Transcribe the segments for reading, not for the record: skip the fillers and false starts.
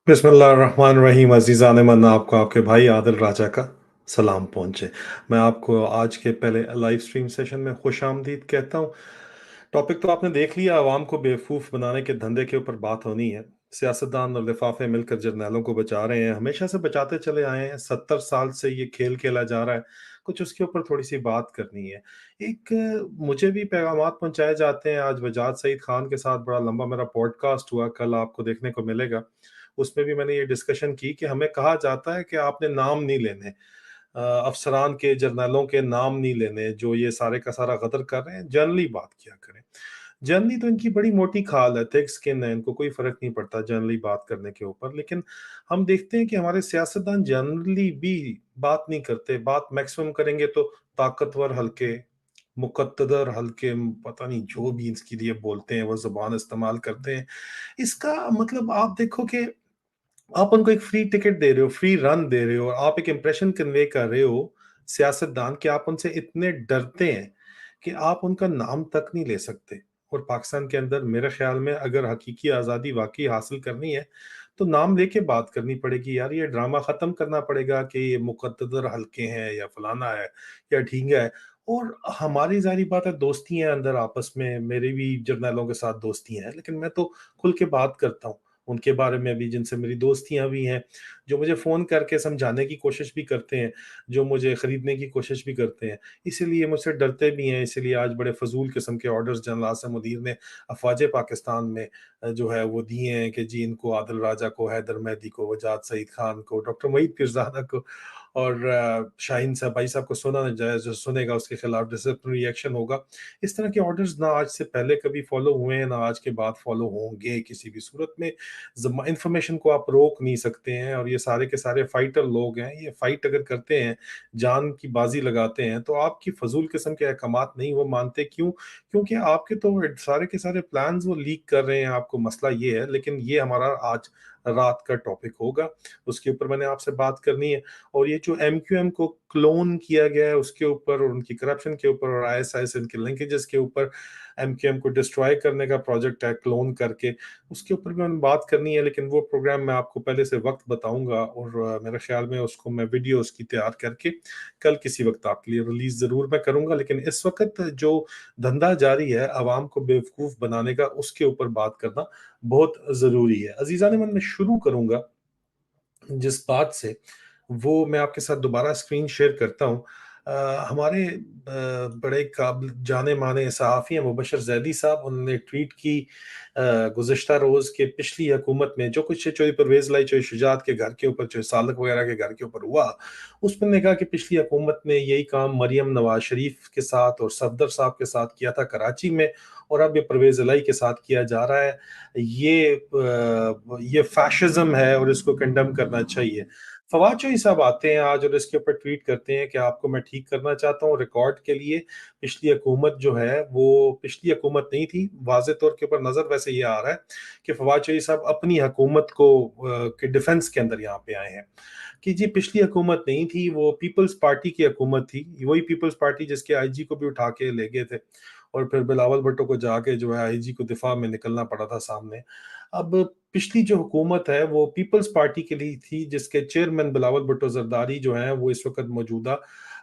बिस्मिल्लाहिर्रहमानिर्रहीम। अज़ीज़ान मन, आपको आपके भाई आदिल राजा का सलाम पहुँचे। मैं आपको आज के पहले लाइव स्ट्रीम सेशन में खुशामदीद कहता हूँ। टॉपिक तो आपने देख लिया, आवाम को बेवकूफ़ बनाने के धंधे के ऊपर बात होनी है। सियासतदान और लिफाफे मिलकर जर्नैलों को बचा रहे हैं, हमेशा से बचाते चले आए हैं, 70 साल से ये खेल खेला जा रहा है। कुछ उसके ऊपर थोड़ी-सी बात करनी है। एक मुझे भी पैगामात पहुँचाए जाते हैं, आज वजाद सईद खान के साथ बड़ा लंबा मेरा पॉडकास्ट हुआ, कल आपको देखने को मिलेगा। उसमें भी मैंने ये डिस्कशन की कि हमें कहा जाता है कि आपने नाम नहीं लेने, अफसरान के, जर्नैलों के नाम नहीं लेने, जो ये सारे का सारा गदर कर रहे हैं, जनरली बात किया करें। जनरली तो इनकी बड़ी मोटी खाल है, थिक स्किन है, इनको कोई फ़र्क नहीं पड़ता जनरली बात करने के ऊपर। लेकिन हम देखते हैं कि हमारे सियासतदान जनरली भी बात नहीं करते, बात मैक्सिमम करेंगे तो ताकतवर हलके, मुकद्दर हलके, पता नहीं जो भी इसके लिए बोलते हैं, वो ज़ुबान इस्तेमाल करते हैं। इसका मतलब आप देखो कि आप उनको एक फ्री टिकट दे रहे हो, फ्री रन दे रहे हो, और आप एक इंप्रेशन कन्वे कर रहे हो, सियासतदान, कि आप उनसे इतने डरते हैं कि आप उनका नाम तक नहीं ले सकते। और पाकिस्तान के अंदर मेरे ख़्याल में अगर हकीकी आज़ादी वाक़ई हासिल करनी है, तो नाम लेके बात करनी पड़ेगी यार, ये ड्रामा ख़त्म करना पड़ेगा कि ये मुक़द्दर हलके हैं या फलाना है या ढींगा है। और हमारी ज़ाहिर बात है दोस्ती है अंदर आपस में, मेरी भी जर्नैलों के साथ दोस्ती हैं, लेकिन मैं तो खुल के बात करता हूँ। उनके बारे में भी जिनसे मेरी दोस्तियाँ भी हैं, जो मुझे फ़ोन करके समझाने की कोशिश भी करते हैं, जो मुझे खरीदने की कोशिश भी करते हैं। इसीलिए मुझसे डरते भी हैं, इसीलिए आज बड़े फ़ज़ूल किस्म के ऑर्डर्स जनरल आसिम मुदीर ने अफ़वाज पाकिस्तान में जो है वो दिए हैं कि जी इनको आदिल राजा को, हैदर मेहदी को, वजाद सईद खान को, डॉक्टर मोईद पीरज़ादा को और शाहीन साहब, भाई साहब को सुना जाए, जो सुनेगा उसके खिलाफ डिसिप्लिनरी एक्शन होगा। इस तरह के ऑर्डर्स ना आज से पहले कभी फॉलो हुए हैं, ना आज के बाद फॉलो होंगे किसी भी सूरत में। इंफॉर्मेशन को आप रोक नहीं सकते हैं, और ये सारे के सारे फाइटर लोग हैं, ये फाइट अगर करते हैं, जान की बाजी लगाते हैं, तो आपकी फजूल किस्म के अहकामात नहीं वो मानते। क्यों? क्योंकि आपके तो सारे के सारे प्लान्स वो लीक कर रहे हैं आपको। मसला ये है, लेकिन ये हमारा आज रात का टॉपिक होगा, उसके ऊपर मैंने आपसे बात करनी है। और ये जो एमक्यूएम को क्लोन किया गया है उसके ऊपर, और उनकी करप्शन के ऊपर, और आईएसआई इनके लिंकेजेस के ऊपर, एमक्यूएम को डिस्ट्रॉय करने का प्रोजेक्ट है क्लोन करके, उसके ऊपर भी मैंने बात करनी है। लेकिन वो प्रोग्राम मैं आपको पहले से वक्त बताऊंगा, और मेरे ख्याल में उसको मैं वीडियो उसकी तैयार करके कल किसी वक्त आपके लिए रिलीज जरूर मैं करूंगा। लेकिन इस वक्त जो धंधा जारी है आवाम को बेवकूफ बनाने का, उसके ऊपर बात करना बहुत जरूरी है। अजीजा ने मैं शुरू करूंगा जिस बात से, वो मैं आपके साथ दोबारा स्क्रीन शेयर करता हूँ। हमारे बड़े काबिल जाने-माने सहाफ़ी हैं मुबशर ज़ैदी साहब, उन्होंने ट्वीट की गुज़िश्ता रोज़ के पिछली हुकूमत में जो कुछ चौधरी परवेज़ लाई, चौधरी शुजात के घर के ऊपर, चौधरी सादिक वग़ैरह के घर के ऊपर हुआ, उसमें उन्होंने कहा कि पिछली हुकूमत ने यही काम मरियम नवाज़ शरीफ के साथ और सफदर साहब के साथ किया था कराची में, और अब ये परवेज़ इलाई के साथ किया जा रहा है। ये फ़ैशिज़्म है और इसको कंडेम करना चाहिए। फवाद चौधरी साहब आते हैं आज और इसके ऊपर ट्वीट करते हैं कि आपको मैं ठीक करना चाहता हूँ रिकॉर्ड के लिए, पिछली हुकूमत जो है वो पिछली हुकूमत नहीं थी। वाज़े तौर के ऊपर नज़र वैसे ये आ रहा है कि फवाद चौधरी साहब अपनी हुकूमत को के डिफेंस के अंदर यहाँ पे आए हैं कि जी पिछली हुकूमत नहीं थी, वो पीपल्स पार्टी की हुकूमत थी, वही पीपल्स पार्टी जिसके आईजी को भी उठा के ले गए थे, और फिर बिलावल भुट्टो को जाके जो है आईजी को दिफा में निकलना पड़ा था सामने। अब पिछली जो हुकूमत है वो पीपल्स पार्टी के लिए थी, जिसके चेयरमैन बिलावल भुट्टो जरदारी जो हैं वो इस वक्त मौजूदा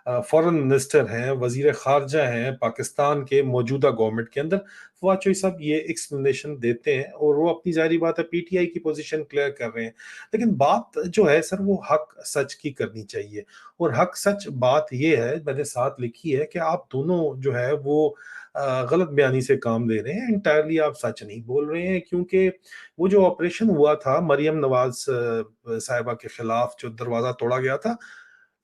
फॉरेन मिनिस्टर हैं, वजीर खारजा हैं पाकिस्तान के मौजूदा गवर्नमेंट के अंदर। फवाद चौधरी साहब ये एक्सप्लेनेशन देते हैं, और वो अपनी जाहिर बात है पीटीआई की पोजीशन क्लियर कर रहे हैं। लेकिन बात जो है सर, वो हक सच की करनी चाहिए, और हक सच बात ये है, मैंने साथ लिखी है, कि आप दोनों जो है वो गलत बयानी से काम ले रहे हैं, इंटायरली आप सच नहीं बोल रहे हैं। क्योंकि वो जो ऑपरेशन हुआ था मरियम नवाज साहिबा के खिलाफ, जो दरवाजा तोड़ा गया था,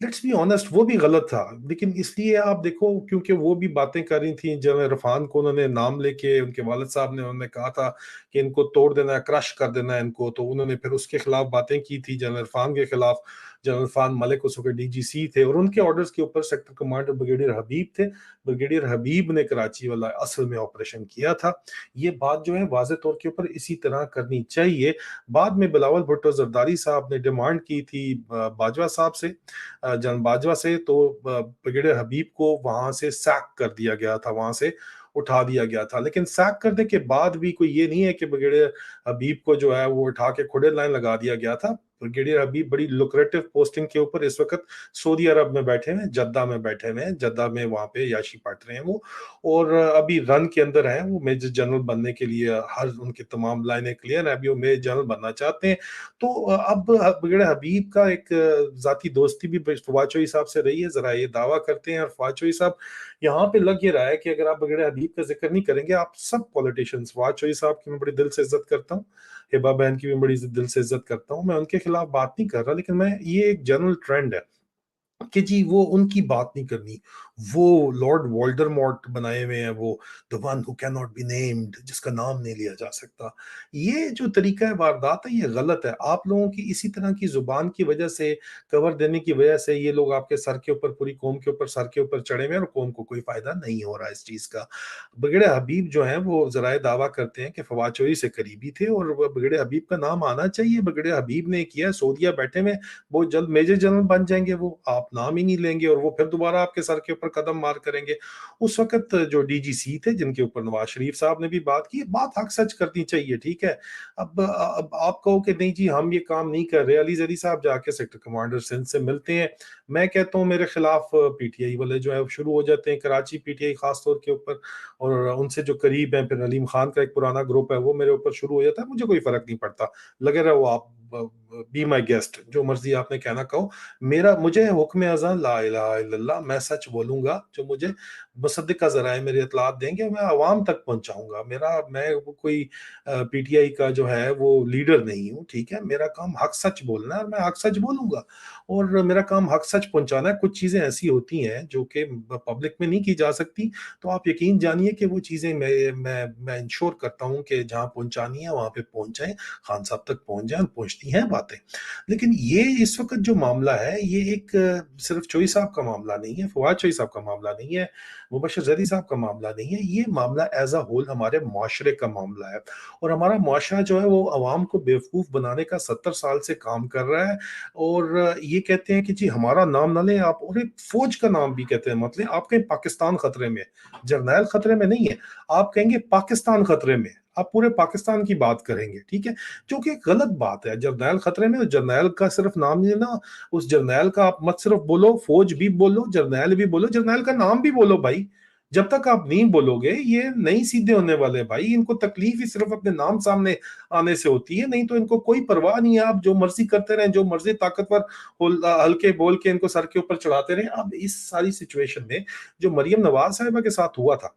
लेट्स बी ऑनेस्ट वो भी गलत था। लेकिन इसलिए आप देखो, क्योंकि वो भी बातें कर रही थी, जब इरफान को उन्होंने नाम लेके, उनके वालिद साहब ने उन्होंने कहा था कि इनको तोड़ देना है, क्रश कर देना है इनको, तो उन्होंने फिर उसके खिलाफ बातें की थी, जनरल इरफान के खिलाफ। जनरल इरफान मलिक उस वक्त डीजीसी थे, और उनके ऑर्डर्स के ऊपर सेक्टर कमांडर ब्रिगेडियर हबीब थे। ब्रिगेडियर हबीब ने कराची वाला असल में ऑपरेशन किया था। ये बात जो है वाज़े तौर के ऊपर इसी तरह करनी चाहिए। बाद में बिलावल भुट्टो जरदारी साहब ने डिमांड की थी बाजवा साहब से, जन बाजवा से, तो ब्रिगेडियर हबीब को वहां से सैक कर दिया गया था वहां से, उठा दिया गया था। लेकिन सैक करने के बाद भी कोई ये नहीं है कि ब्रिगेडियर हबीब को जो है वो उठा के खुड़े लाइन लगा दिया गया था। ब्रिगेडियर हबीब बड़ी लुक्रेटिव पोस्टिंग के ऊपर इस वक्त सऊदी अरब में बैठे हुए हैं, जद्दा में बैठे हुए हैं, जद्दा में वहां पे याशी पट रहे हैं वो। और अभी रन के अंदर है वो मेजर जनरल बनने के लिए, हर उनकी तमाम लाइनें क्लियर है, अभी वो मेजर जनरल बनना चाहते हैं। तो अब ब्रिगेडियर हबीब का एक जाती दोस्ती भी फवाद चौधरी साहब से रही है, जरा ये दावा करते हैं। और फवाद चौधरी साहब यहाँ पे लग ये रहा है कि अगर आप ब्रिगेडियर हबीब का जिक्र नहीं करेंगे, आप सब पॉलिटिशियंस, फवाद चौधरी साहब की मैं बड़ी दिल से इज्जत करता हूँ, हिबा बहन की भी बड़ी दिल से इज्जत करता हूँ, मैं उनके खिलाफ बात नहीं कर रहा, लेकिन मैं ये एक जनरल ट्रेंड है कि जी वो उनकी बात नहीं करनी। वो लॉर्ड वोल्डरमॉर्ट बनाए हुए हैं, वो the one who can not be named, जिसका नाम नहीं लिया जा सकता। ये जो तरीका है वारदात है, ये गलत है। आप लोगों की इसी तरह की जुबान की वजह से, कवर देने की वजह से ये लोग आपके सर के ऊपर, पूरी कौम के ऊपर, सर के ऊपर चढ़े हुए हैं और कौम को कोई फायदा नहीं हो रहा है इस चीज का। ब्रिगेडियर हबीब जो है वो जराए दावा करते हैं कि फवाद चौधरी से करीबी थे और ब्रिगेडियर हबीब का नाम आना चाहिए। ब्रिगेडियर हबीब ने किया, सऊदीया बैठे में, वो जल्द मेजर जनरल बन जाएंगे, वो आप नाम ही नहीं लेंगे और वो फिर दोबारा आपके सर के ऊपर कदम मार करेंगे। उस वक्त जो डीजीसी थे, जिनके ऊपर नवाज शरीफ साहब ने भी बात की, बात हक सच करनी चाहिए, ठीक है। अब आप कहो कि नहीं जी हम ये काम नहीं कर रहे, अली जरी साहब जाके सेक्टर कमांडर सिंध से मिलते हैं। मैं कहता हूँ मेरे खिलाफ पीटीआई वाले जो है शुरू हो जाते हैं, कराची पीटीआई खास तौर के ऊपर, और उनसे जो करीब है, फिर अलीम खान का एक पुराना ग्रुप है, वो मेरे ऊपर शुरू हो जाता है। मुझे कोई फर्क नहीं पड़ता, लगे रहो आप, बी माई गेस्ट, जो मर्जी आपने कहना कहो। मेरा, मुझे हुक्म अज़ान ला इलाहा इल्लल्लाह, मैं सच बोलूंगा, जो मुझे मुसद्दिका ज़राए मेरे इतलात देंगे, मैं आवाम तक पहुंचाऊंगा। मैं वो कोई पीटीआई का जो है वो लीडर नहीं हूँ, ठीक है। मेरा काम हक सच बोलना है और मैं हक सच बोलूंगा, और मेरा काम हक सच पहुंचाना है। कुछ चीजें ऐसी होती हैं जो कि पब्लिक में नहीं की जा सकती, तो आप यकीन जानिए कि वो चीजें मैं इंश्योर करता हूँ कि जहां पहुंचानी है वहां पे पहुंच जाए, खान साहब तक पहुंच जाए, पहुंचती हैं बातें। लेकिन ये इस वक्त जो मामला है, ये एक सिर्फ चोई साहब का मामला नहीं है, फवाद चोई साहब का मामला नहीं है, मुबशर जरी साहब का मामला नहीं है, ये मामला एज अ होल हमारे मुआशरे का मामला है। और हमारा मुआशरा जो है वो अवाम को बेवकूफ बनाने का 70 साल से काम कर रहा है। और ये कहते हैं कि जी हमारा नाम ना लें आप, और फौज का नाम भी कहते हैं, मतलब आप कहें पाकिस्तान खतरे में, जर्नैल खतरे में नहीं है, आप कहेंगे पाकिस्तान खतरे में, आप पूरे पाकिस्तान की बात करेंगे, ठीक है। जो कि गलत बात है, जर्नैल खतरे में, जर्नैल का सिर्फ नाम नहीं लेना, उस जर्नैल का आप मत सिर्फ बोलो, फौज भी बोलो, जर्नैल भी बोलो, जर्नैल का नाम भी बोलो भाई। जब तक आप नहीं बोलोगे ये नहीं सीधे होने वाले भाई। इनको तकलीफ ही सिर्फ अपने नाम सामने आने से होती है, नहीं तो इनको कोई परवाह नहीं है। आप जो मर्जी करते रहें, जो मर्जी ताकतवर हल्के बोल के इनको सर के ऊपर चढ़ाते रहें। अब इस सारी सिचुएशन में जो मरियम नवाज साहिबा के साथ हुआ था,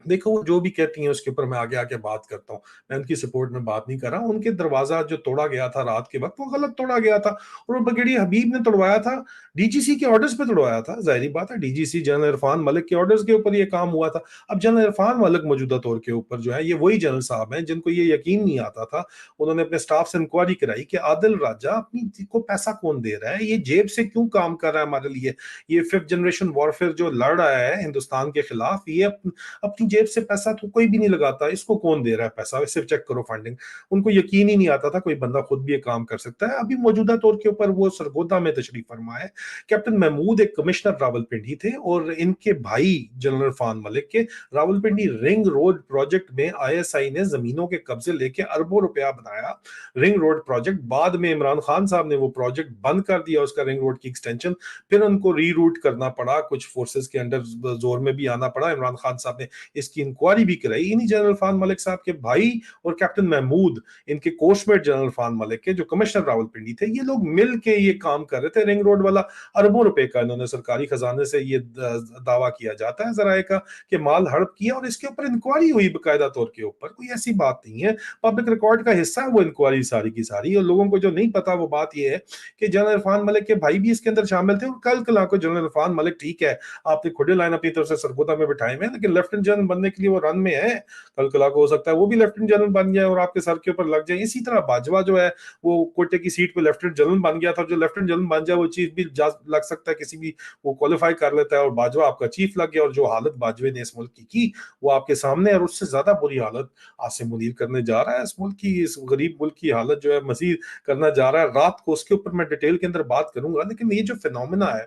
देखो वो जो भी कहती हैं उसके ऊपर मैं आगे आके बात करता हूँ, मैं उनकी सपोर्ट में बात नहीं कर रहा। उनके दरवाजा जो तोड़ा गया था रात के वक्त, वो गलत तोड़ा गया था, और वो ब्रिगेडियर हबीब ने तोड़वाया था, डीजीसी के ऑर्डर्स पे तोड़वाया था। जाहिर बात है, डीजीसी जनरल इरफान मलिक के ऑर्डर्स के ऊपर ये काम हुआ था। अब जनरल इरफान मलिक मौजूदा तौर के ऊपर जो है, ये वही जनरल साहब हैं जिनको ये यकीन नहीं आता था। उन्होंने अपने स्टाफ से इंक्वायरी कराई कि आदिल राजा अपनी को पैसा कौन दे रहा है, ये जेब से क्यों काम कर रहा है हमारे लिए, ये फिफ्थ जनरेशन वॉरफेयर जो लड़ रहा है हिंदुस्तान के खिलाफ, ये अपनी जेब से पैसा तो कोई भी नहीं लगाता, इसको कौन दे रहा है पैसा, सिर्फ चेक करो फंडिंग। उनको यकीन ही नहीं आता था कोई बंदा खुद भी ये काम कर सकता है। अभी मौजूदा तौर के ऊपर वो सरगोदा में तशरीफ फरमा है। कैप्टन महमूद एक कमिश्नर रावलपिंडी थे, और इनके भाई जनरल इरफान मलिक के रावलपिंडी रिंग रोड प्रोजेक्ट में आईएसआई ने जमीनों के कब्जे लेके अरबों रुपया बनाया। रिंग रोड प्रोजेक्ट, बाद में इमरान खान साहब ने वो प्रोजेक्ट बंद कर दिया, उसका रिंग रोड की एक्सटेंशन, फिर उनको रीरूट करना पड़ा, कुछ फोर्सेस के अंडर जोर में भी आना पड़ा। इमरान खान साहब ने इसकी इंक्वायरी भी कराई। इन्हीं जनरल इरफान मलिक साहब के भाई और कैप्टन महमूद, इनके कोर्समेट जनरल इरफान मलिक के, जो कमिश्नर रावलपिंडी थे, ये लोग मिल के ये काम कर रहे थे। रिंग रोड वाला अरबों रुपए का इन्होंने सरकारी खजाने से, ये दावा किया जाता है जराए का, कि माल हड़प किया, और इसके ऊपर इंक्वायरी हुई बकायदा तौर के ऊपर। कोई ऐसी बात नहीं है, पब्लिक रिकॉर्ड का हिस्सा है वो इंक्वायरी सारी की सारी। और लोगों को जो नहीं पता वो बात ये है कि जनरल इरफान मलिक के भाई भी इसके अंदर शामिल थे। और कल कला को जनरल इरफान मलिक, ठीक है आपने खुदे लाइन अपनी तरफ से सरगोदा में बिठाए हुए, लेकिन लेफ्टिनेंट जनरल बनने के लिए वो रन में है। कल कला को हो सकता है वो भी लेफ्टिनेंट जनरल बन जाए और आपके सर के ऊपर लग जाए। इसी तरह बाजवा जो है वो कोटे की सीट पे लेफ्टिनेंट जनरल बन गया था, जो लेफ्टिनेंट जनरल बन जाए वो चीफ भी लग सकता है किसी भी, वो क्वालिफाई कर लेता है, और बाजवा आपका चीफ लग गया। और जो हालत बाजवे ने इस मुल्क की वो आपके सामने है, और उससे ज्यादा बुरी हालत आसिम मुनीर करने जा रहा है। इस मुल्क की, इस गरीब मुल्क की हालत जो है मजीद करना जा रहा है। रात को उसके ऊपर मैं डिटेल के अंदर बात करूंगा। लेकिन ये जो फिनोमिना है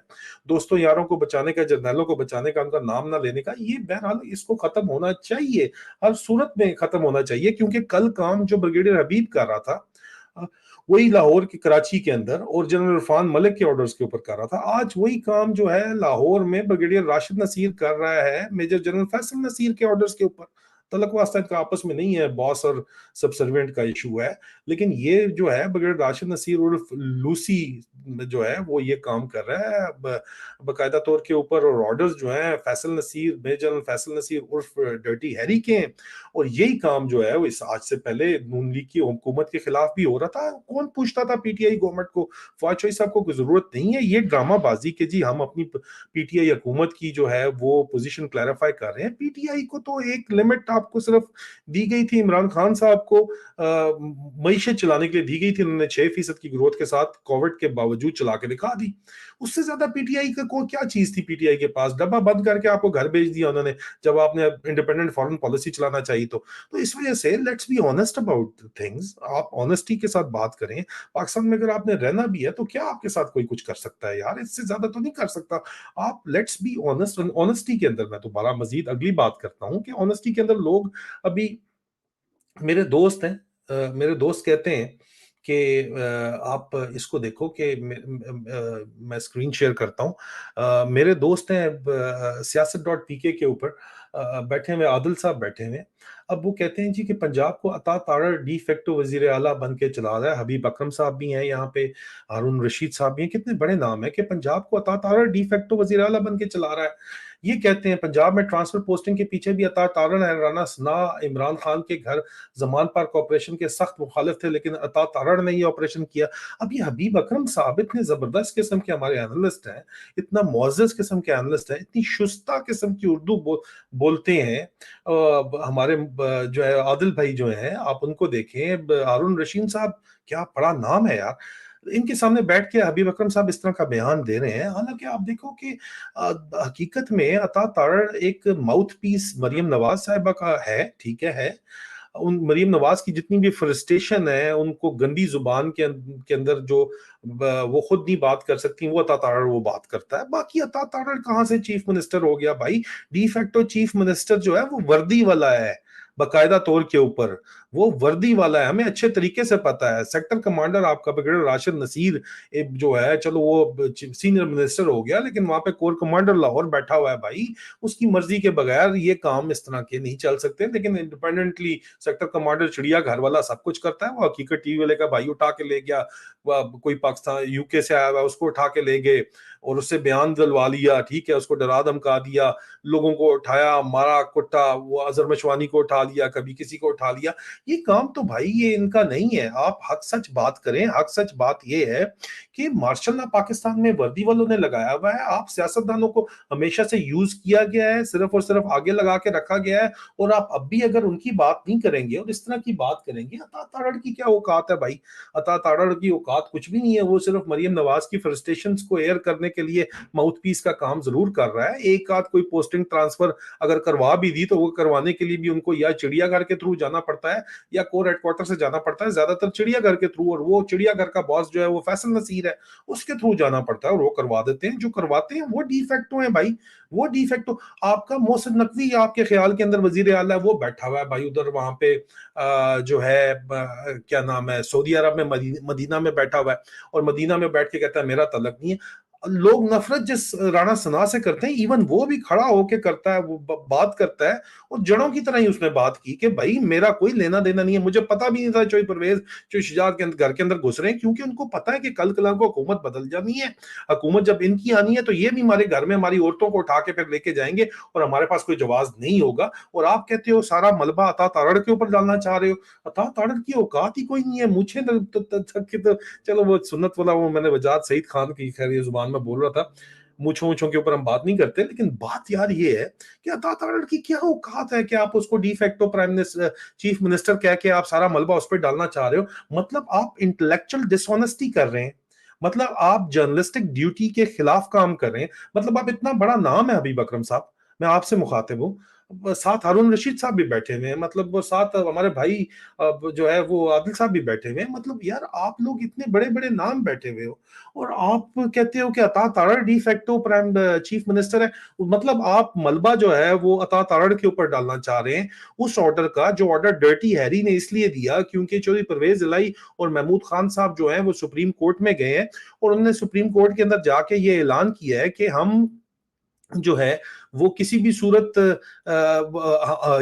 दोस्तों यारों को बचाने का, जर्नैलों को बचाने का, उनका नाम ना लेने का, ये बहरहाल इसको खत्म ختم ہونا چاہیے, ہر صورت میں ختم ہونا چاہیے, کیونکہ کل کام جو بریگیڈیئر حبیب کر رہا تھا وہی لاہور کی کراچی کے اندر اور جنرل عرفان ملک کے آرڈرز کے اوپر کر رہا تھا, آج وہی کام جو ہے لاہور میں بریگیڈیئر راشد نصیر کر رہا ہے میجر جنرل فیصل نصیر کے آرڈرز کے اوپر. تعلق واسطہ کا آپس میں نہیں ہے, باس اور سب سروینٹ کا ایشو ہے, لیکن یہ جو ہے بغیر راشد نصیر عرف لوسی جو ہے وہ یہ کام کر رہا ہے باقاعدہ طور کے اوپر, اور آرڈرز جو ہیں فیصل نصیر میجر جنرل فیصل نصیر عرف ڈرٹی ہیری کے ہیں, اور یہی کام جو ہے وہ اس آج سے پہلے نون لیگ کی حکومت کے خلاف بھی ہو رہا تھا. کون پوچھتا تھا پی ٹی آئی گورنمنٹ کو, فواد چوہدری صاحب کو کوئی ضرورت نہیں ہے یہ ڈرامہ بازی کے جی ہم اپنی پی ٹی آئی حکومت کی جو ہے وہ پوزیشن کلیریفائی کر رہے ہیں. پی ٹی آئی کو تو ایک لمٹ آپ کو صرف دی گئی تھی, عمران خان صاحب کو معیشت چلانے کے لیے دی گئی تھی, انہوں نے 6% کی گروتھ کے ساتھ کووڈ کے باوجود چلا کے دکھا دی. اس سے زیادہ پی ٹی آئی کو کیا چیز تھی, پی ٹی آئی کے پاس ڈبہ بند کر کے آپ کو گھر بھیج دیا انہوں نے جب آپ نے انڈیپینڈنٹ فارن پالیسی چلانا چاہیے تو اس وجہ سے let's be honest about things, آپ آنیسٹی کے ساتھ بات کریں. پاکستان میں اگر آپ نے رہنا بھی ہے تو کیا آپ کے ساتھ کوئی کچھ کر سکتا ہے یار, اس سے زیادہ تو نہیں کر سکتا. آپ لیٹس بی آنیسٹ, آنیسٹی کے اندر میں دوبارہ مزید اگلی بات کرتا ہوں کہ آنیسٹی کے اندر لوگ ابھی میرے دوست ہیں, میرے دوست کہتے ہیں کہ آپ اس کو دیکھو کہ میں اسکرین شیئر کرتا ہوں, میرے دوست ہیں سیاست.pk کے اوپر بیٹھے ہوئے, عادل صاحب بیٹھے ہوئے. اب وہ کہتے ہیں جی کہ پنجاب کو عطا تارڑ ڈی فیکٹو وزیر اعلیٰ بن کے چلا رہا ہے, حبیب اکرم صاحب بھی ہیں یہاں پہ, ہارون رشید صاحب بھی ہیں, کتنے بڑے نام ہے کہ پنجاب کو عطا تارڑ ڈی فیکٹو وزیر اعلیٰ بن کے چلا رہا ہے. یہ کہتے ہیں پنجاب میں ٹرانسفر پوسٹنگ کے پیچھے بھی عطا تارڑ ہے, رانا ثناء عمران خان کے گھر زمان پارک آپریشن کے سخت مخالف تھے لیکن عطا تارڑ نے یہ آپریشن کیا. اب یہ حبیب اکرم صاحب اتنے زبردست قسم کے ہمارے اینالسٹ ہیں, اتنا معزز قسم کے اینالسٹ ہیں, اتنی شستہ قسم کی اردو بولتے ہیں. ہمارے جو ہے عادل بھائی جو ہیں آپ ان کو دیکھیں, ہارون رشید صاحب کیا بڑا نام ہے یار, ان کے سامنے بیٹھ کے حبیب اکرم صاحب اس طرح کا بیان دے رہے ہیں. حالانکہ آپ دیکھو کہ حقیقت میں عطا تارڑ ایک ماؤتھ پیس مریم نواز صاحبہ کا ہے, ٹھیک ہے, ان مریم نواز کی جتنی بھی فرسٹریشن ہے ان کو گندی زبان کے اندر جو وہ خود نہیں بات کر سکتی وہ عطا تارڑ وہ بات کرتا ہے. باقی عطا تارڑ کہاں سے چیف منسٹر ہو گیا بھائی, ڈی فیکٹو چیف منسٹر جو ہے وہ وردی والا ہے, باقاعدہ طور کے اوپر وہ وردی والا ہے, ہمیں اچھے طریقے سے پتا ہے. سیکٹر کمانڈر آپ کا بریگیڈیئر راشد نصیر جو ہے, چلو وہ سینئر منسٹر ہو گیا لیکن وہاں پہ کور کمانڈر لاہور بیٹھا ہوا ہے بھائی, اس کی مرضی کے بغیر یہ کام اس طرح کے نہیں چل سکتے. لیکن انڈیپینڈنٹلی سیکٹر کمانڈر چڑیا گھر والا سب کچھ کرتا ہے. وہ حقیقت ٹی وی والے کا بھائی اٹھا کے لے گیا, کوئی پاکستان یو کے سے آیا ہوا اس کو اٹھا کے لے گئے اور اس سے بیان دلوا لیا, ٹھیک ہے, اس کو ڈرا دھمکا دیا, لوگوں کو اٹھایا مارا کٹا, وہ اظہر مشوانی کو اٹھا لیا, کبھی کسی کو اٹھا لیا. یہ کام تو بھائی یہ ان کا نہیں ہے. آپ حق سچ بات کریں. حق سچ بات یہ ہے کہ مارشل لا پاکستان میں وردی والوں نے لگایا ہوا ہے. آپ سیاستدانوں کو ہمیشہ سے یوز کیا گیا ہے, صرف اور صرف آگے لگا کے رکھا گیا ہے, اور آپ اب بھی اگر ان کی بات نہیں کریں گے اور اس طرح کی بات کریں گے, عطا تارڑ کی کیا اوقات ہے بھائی, عطا تارڑ کی اوقات کچھ بھی نہیں ہے. وہ صرف مریم نواز کی فرسٹریشنز کو ایئر کرنے کے لیے ماؤتھ پیس کا کام ضرور کر رہا ہے. ایک آدھ کوئی پوسٹنگ ٹرانسفر اگر کروا بھی دی تو وہ کروانے کے لیے بھی ان کو یا چڑیا گھر کے تھرو جانا پڑتا ہے یا کور ہیڈ کوارٹر سے جانا پڑتا ہے, زیادہ تر چڑیا گھر کے تھرو, اور وہ چڑیا گھر کا باس جو ہے وہ فیصل نصیر ہے, اس کے تھرو جانا پڑتا ہے اور وہ کروا دیتے ہیں. جو کرواتے ہیں وہ ڈی فیکٹو ہیں بھائی, وہ ڈی فیکٹو. آپ کا محسن نقوی آپ کے خیال کے اندر وزیر اعلیٰ ہے, وہ بیٹھا ہوا ہے بھائی ادھر وہاں پہ جو ہے کیا نام ہے سعودی عرب میں مدینہ میں بیٹھا ہوا ہے, اور مدینہ میں بیٹھ کے کہتا ہے میرا تعلق نہیں ہے. لوگ نفرت جس رانا ثناء سے کرتے ہیں, ایون وہ بھی کھڑا ہو کے کرتا ہے, وہ بات کرتا ہے اور جڑوں کی طرح ہی اس نے بات کی کہ بھائی میرا کوئی لینا دینا نہیں ہے. مجھے پتا بھی نہیں تھا چوئی پرویز چوئی شجاعت کے گھر کے اندر گھس رہے ہیں, کیونکہ ان کو پتا ہے کہ کل کلا کو حکومت بدل جانی ہے. حکومت جب ان کی آنی ہے تو یہ بھی ہمارے گھر میں ہماری عورتوں کو اٹھا کے پھر لے کے جائیں گے اور ہمارے پاس کوئی جواز نہیں ہوگا. اور آپ کہتے ہو سارا ملبہ عطا تارڑ کے اوپر ڈالنا چاہ رہے ہو. عطا تارڑ کی اوقات ہی کوئی نہیں ہے. مجھے چلو وہ سنت والا, وہ میں نے وجاد سعید خان کی خیر یہ زبان میں بول رہا تھا, مونچھوں کے اوپر ہم بات نہیں کرتے, لیکن بات یار یہ ہے کہ عطا تارڑ کی کیا اوقات ہے کہ آپ اس کو de facto prime minister chief minister کہہ کے آپ سارا ملبہ اس پہ ڈالنا چاہ رہے ہو. مطلب آپ انٹلیکچوئل ڈس آنیسٹی کر رہے ہیں, مطلب آپ جرنلسٹک ڈیوٹی کے خلاف کام کر رہے ہیں. مطلب آپ اتنا بڑا نام ہے حبیب اکرم صاحب, میں آپ سے مخاطب ہوں, साथ हारून रशीद साहब भी बैठे हुए हैं, मतलब वो साथ हमारे भाई जो है वो आदिल साहब भी बैठे हुए हैं। मतलब यार आप लोग इतने बड़े बड़े नाम बैठे हुए हो और आप कहते हो कि अता Tarar de facto prime chief minister है। मतलब आप मलबा जो है वो अता तारड़ के ऊपर डालना चाह रहे हैं, उस ऑर्डर का जो ऑर्डर डर्टी हैरी ने इसलिए दिया क्योंकि चौधरी परवेज इलाई और महमूद खान साहब जो है वो सुप्रीम कोर्ट में गए हैं और उन्होंने सुप्रीम कोर्ट के अंदर जाके ये ऐलान किया है कि हम जो है वो किसी भी सूरत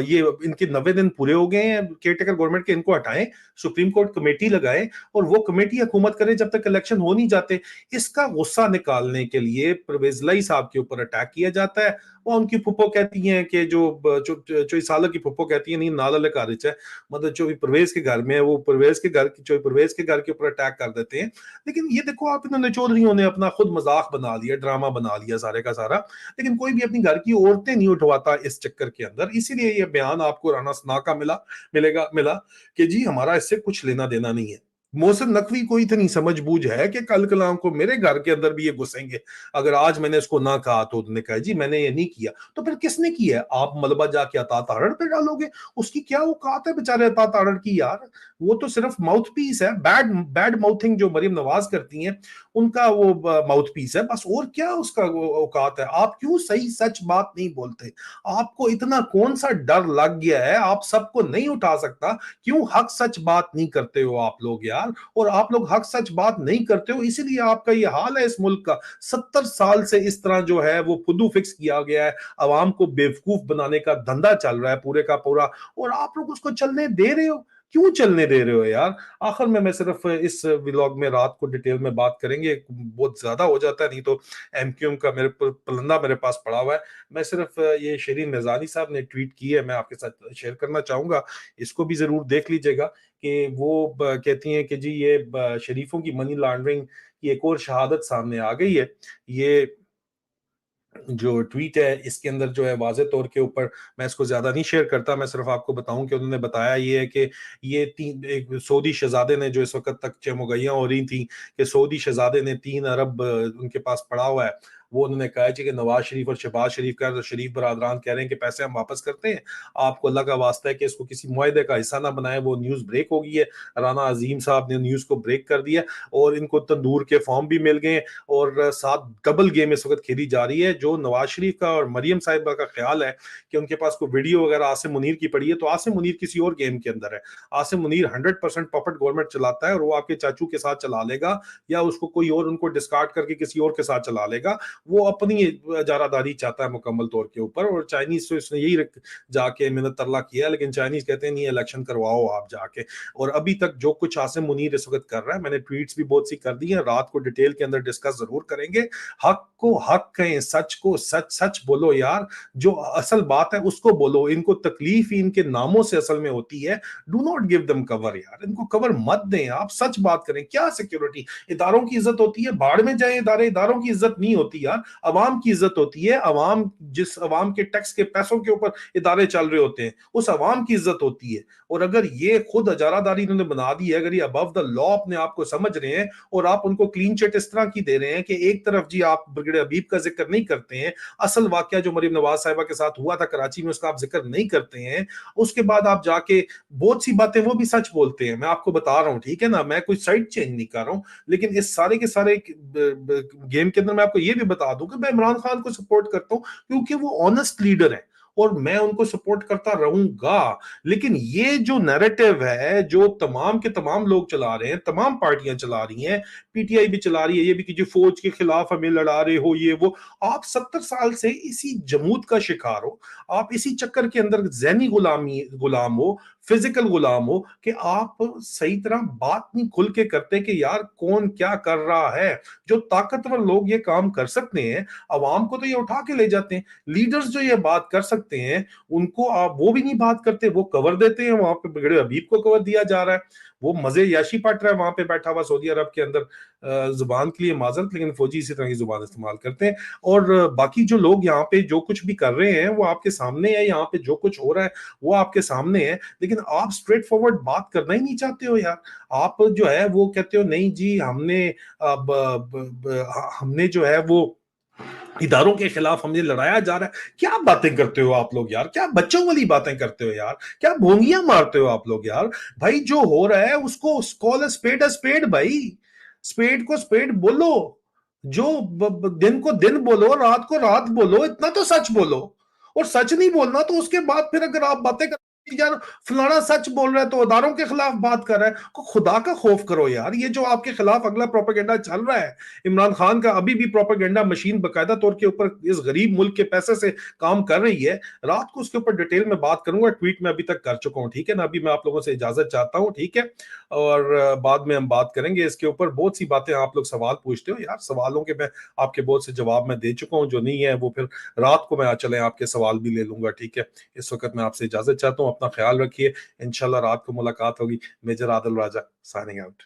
ये इनके 90 दिन पूरे हो गए हैं केयरटेकर गवर्नमेंट के, इनको हटाएं, सुप्रीम कोर्ट कमेटी लगाए और वो कमेटी हुकूमत करे जब तक इलेक्शन हो नहीं जाते। इसका गुस्सा निकालने के लिए परवेज लाई साहब के ऊपर अटैक किया जाता है। वो उनकी फुप्पो कहती हैं कि जो इस साल की फुप्पो कहती है नहीं नाला कारिच है, मतलब जो भी परवेज के घर में है वो परवेज के घर जो परवेज के घर के ऊपर अटैक कर देते हैं। लेकिन ये देखो आप इन्होंने चौधरीयों ने अपना खुद मजाक बना लिया, ड्रामा बना लिया सारे का सारा, लेकिन कोई भी अपनी घर की औरतें नहीं उठवाता इस चक्कर के अंदर। इसीलिए ये बयान आपको राणा सना का मिला कि जी हमारा इससे कुछ लेना देना नहीं है। मोहसिन नकवी को इतनी समझबूझ है कि कल कलाम को मेरे घर के अंदर भी ये घुसेंगे, अगर आज मैंने इसको ना कहा तो उन्होंने कहा जी मैंने ये नहीं किया, तो फिर किसने किया? आप मलबा जाके अता तारड़ पे डालोगे? उसकी क्या औकात है बेचारे अता तारड़ की यार, वो तो सिर्फ माउथ पीस है, बैड बैड माउथिंग जो मरियम नवाज करती हैं उनका वो माउथ पीस है बस, और क्या उसका औकात है? आप क्यों सही सच बात नहीं बोलते? आपको इतना कौन सा डर लग गया है, आप सबको नहीं उठा सकता, क्यों हक सच बात नहीं करते हो आप लोग यार? और आप लोग हक सच बात नहीं करते हो इसीलिए आपका ये हाल है इस मुल्क का। 70 साल से इस तरह जो है वो फुदू फिक्स किया गया है, आवाम को बेवकूफ बनाने का धंधा चल रहा है पूरे का पूरा, और आप लोग उसको चलने दे रहे हो। क्यों चलने दे रहे हो यार? आखिर में मैं सिर्फ इस व्लॉग में रात को डिटेल में बात करेंगे, बहुत ज्यादा हो जाता है नहीं तो एमक्यूएम का मेरे पलंदा मेरे पास पड़ा हुआ है। मैं सिर्फ ये शरीन मिर्जानी साहब ने ट्वीट की है, मैं आपके साथ शेयर करना चाहूंगा, इसको भी जरूर देख लीजिएगा कि वो कहती हैं कि जी ये शरीफों की मनी लॉन्ड्रिंग की एक और शहादत सामने आ गई है। ये जो ट्वीट है इसके अंदर जो है वाज़े तौर के ऊपर, मैं इसको ज्यादा नहीं शेयर करता, मैं सिर्फ आपको बताऊं कि उन्होंने बताया ये है कि ये तीन एक सऊदी शहजादे ने, जो इस वक्त तक चमोगैयां हो रही थी कि सऊदी शहजादे ने 3 अरब उनके पास पड़ा हुआ है, वो उन्होंने कहा है कि नवाज शरीफ और शहबाज शरीफ का, तो शरीफ बरादरान कह रहे हैं कि पैसे हम वापस करते हैं, आपको अल्लाह का वास्ता है कि इसको किसी मुआहदे का हिस्सा ना बनाए। वो न्यूज ब्रेक हो गई है, राना अजीम साहब ने न्यूज को ब्रेक कर दिया और इनको तंदूर के फॉर्म भी मिल गए और साथ डबल गेम इस वक्त खेली जा रही है। जो नवाज शरीफ का और मरियम साहिबा का ख्याल है कि उनके पास कोई वीडियो वगैरह आसिम मुनीर की पड़ी है, तो आसिम मुनीर किसी और गेम के अंदर है। आसिम मुनीर 100% पपट गवर्नमेंट चलाता है और वो आपके चाचू के साथ चला लेगा या उसको कोई और उनको डिस्कार्ड करके किसी और के साथ चला लेगा। वो अपनी इजारादारी चाहता है मुकम्मल तौर के ऊपर, और चाइनीज से उसने यही जाके मिन्नत तरला किया, लेकिन चाइनीज कहते हैं नहीं इलेक्शन करवाओ आप जाके। और अभी तक जो कुछ आसिम मुनीर इस वक्त कर रहा है, मैंने ट्वीट्स भी बहुत सी कर दी हैं, रात को डिटेल के अंदर डिस्कस जरूर करेंगे। हक को हक कहें, सच को सच सच बोलो यार, जो असल बात है उसको बोलो। इनको तकलीफ ही इनके नामों से असल में होती है। Do not give them cover यार, इनको कवर मत दें, आप सच बात करें। क्या सिक्योरिटी, इदारों की इज्जत होती है, बाढ़ में जाए इदारे, इदारों की इज्जत नहीं होती यार, अवाम की इज्जत होती है। अवाम, जिस अवाम के टैक्स के पैसों के ऊपर इदारे चल रहे होते हैं, उस अवाम की इज्जत होती है। और अगर ये खुद अजारादारी इन्होंने बना दी है, अगर ये अबव द लॉ अपने आप को समझ रहे हैं और आप उनको क्लीन चिट इस तरह की दे रहे हैं कि एक तरफ जी आप ब्रिगेडियर हबीब का जिक्र नहीं करते हैं, असल वाकया जो मरीम नवाज साहिबा के साथ हुआ था कराची में उसका आप जिक्र नहीं करते हैं, उसके बाद आप जाके बहुत सी बातें वो भी सच बोलते हैं। मैं आपको बता रहा हूं, ठीक है ना, मैं कोई साइड चेंज नहीं कर रहा हूं, लेकिन इस सारे के सारे गेम के अंदर मैं आपको ये भी बता दूं कि मैं इमरान खान को सपोर्ट करता हूं क्योंकि वो ऑनेस्ट लीडर है और मैं उनको सपोर्ट करता रहूंगा। लेकिन ये जो नैरेटिव है जो तमाम के तमाम लोग चला रहे हैं, तमाम पार्टियां चला रही हैं, पीटीआई भी चला रही है ये भी कि जो फौज के खिलाफ हमें लड़ा रहे हो ये वो, आप 70 साल से इसी जमूत का शिकार हो, आप इसी चक्कर के अंदर जहनी गुलाम हो, फिजिकल गुलाम हो, कि आप सही तरह बात नहीं खुल के करते कि यार कौन क्या कर रहा है। जो ताकतवर लोग ये काम कर सकते हैं, अवाम को तो ये उठा के ले जाते हैं। लीडर्स जो ये बात कर सकते हैं उनको आप वो भी नहीं बात करते, वो कवर देते हैं। वहां पे बिगड़े हबीब को कवर दिया जा रहा है, वो मजे याशी पट रहा है वहां पे बैठा हुआ सऊदी अरब के अंदर। जुबान के लिए माजरत, लेकिन फौजी इसी तरह की जुबान इस्तेमाल करते हैं। और बाकी जो लोग यहाँ पे जो कुछ भी कर रहे हैं वो आपके सामने है, यहाँ पे जो कुछ हो रहा है वो आपके सामने है, लेकिन आप स्ट्रेट फॉरवर्ड बात करना ही नहीं चाहते हो यार। आप जो है वो कहते हो नहीं जी हमने हमने जो है वो اداروں کے خلاف ہمیں لڑایا جا رہا ہے. کیا باتیں کرتے ہو آپ لوگ یار, کیا بچوں والی باتیں کرتے ہو یار, کیا بھونگیاں مارتے ہو آپ لوگ یار. بھائی جو ہو رہا ہے اس کو کال اسپیڈ اسپیڈ, بھائی اسپیڈ کو اسپیڈ بولو, جو دن کو دن بولو, رات کو رات بولو, اتنا تو سچ بولو. اور سچ نہیں بولنا تو اس کے بعد پھر اگر آپ باتیں کرتے یار فلانا سچ بول رہا ہے تو اداروں کے خلاف بات کر رہا ہے, خدا کا خوف کرو یار. یہ جو آپ کے خلاف اگلا پروپیگنڈا چل رہا ہے, عمران خان کا ابھی بھی پروپیگنڈا مشین باقاعدہ طور کے اوپر اس غریب ملک کے پیسے سے کام کر رہی ہے. رات کو اس کے اوپر ڈیٹیل میں بات کروں گا, ٹویٹ میں ابھی تک کر چکا ہوں, ٹھیک ہے نا. ابھی میں آپ لوگوں سے اجازت چاہتا ہوں, ٹھیک ہے, اور بعد میں ہم بات کریں گے اس کے اوپر. بہت سی باتیں آپ لوگ سوال پوچھتے ہو یار, سوالوں کے میں آپ کے بہت سے جواب میں دے چکا ہوں, جو نہیں ہے وہ پھر رات کو میں چلیں آپ کے سوال بھی لے لوں گا, ٹھیک ہے. اس وقت میں آپ سے اجازت چاہتا ہوں, اپنا خیال رکھیے, انشاءاللہ رات کو ملاقات ہوگی. میجر عادل راجہ سائننگ آؤٹ.